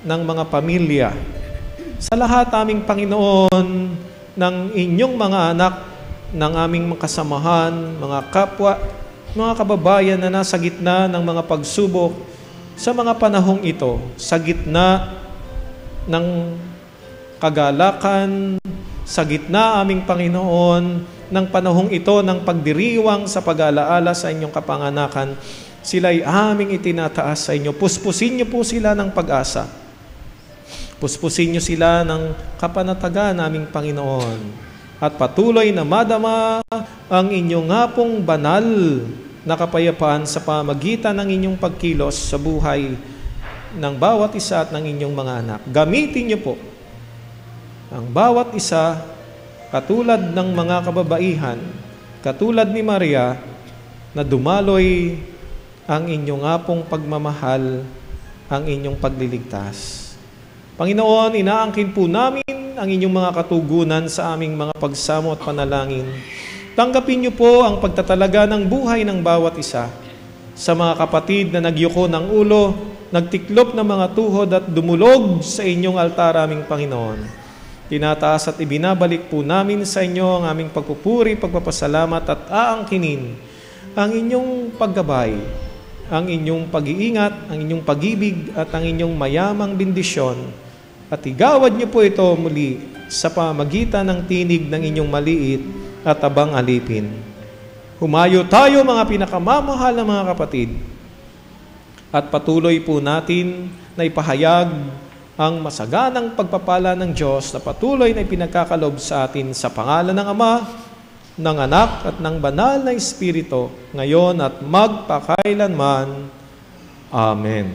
ng mga pamilya. Sa lahat aming Panginoon, ng inyong mga anak, ng aming mga kasamahan, mga kapwa, mga kababayan na nasa gitna ng mga pagsubok sa mga panahong ito, sa gitna ng kagalakan, sa gitna aming Panginoon, ng panahong ito ng pagdiriwang sa pag-alaala sa inyong kapanganakan, sila'y aming itinataas sa inyo. Puspusin niyo po sila ng pag-asa. Puspusin niyo sila ng kapanatagan naming Panginoon. At patuloy na madama ang inyong nga pong banal na kapayapaan sa pamagitan ng inyong pagkilos sa buhay ng bawat isa at ng inyong mga anak. Gamitin niyo po ang bawat isa katulad ng mga kababaihan, katulad ni Maria, na dumaloy ang inyong nga pong pagmamahal, ang inyong pagliligtas. Panginoon, inaangkin po namin ang inyong mga katugunan sa aming mga pagsamo at panalangin. Tanggapin niyo po ang pagtatalaga ng buhay ng bawat isa. Sa mga kapatid na nagyuko ng ulo, nagtiklop ng mga tuhod at dumulog sa inyong altar, aming Panginoon. Tinataas at ibinabalik po namin sa inyo ang aming pagpupuri, pagpapasalamat at aangkinin ang inyong paggabay, ang inyong pag-iingat, ang inyong pag-ibig at ang inyong mayamang bendisyon. At igawad niyo po ito muli sa pamagitan ng tinig ng inyong maliit at abang alipin. Humayo tayo mga pinakamamahal na mga kapatid at patuloy po natin na ipahayag ang masaganang pagpapala ng Diyos na patuloy na ipinagkakalob sa atin sa pangalan ng Ama, ng Anak at ng Banal na Espiritu, ngayon at magpakailanman. Amen.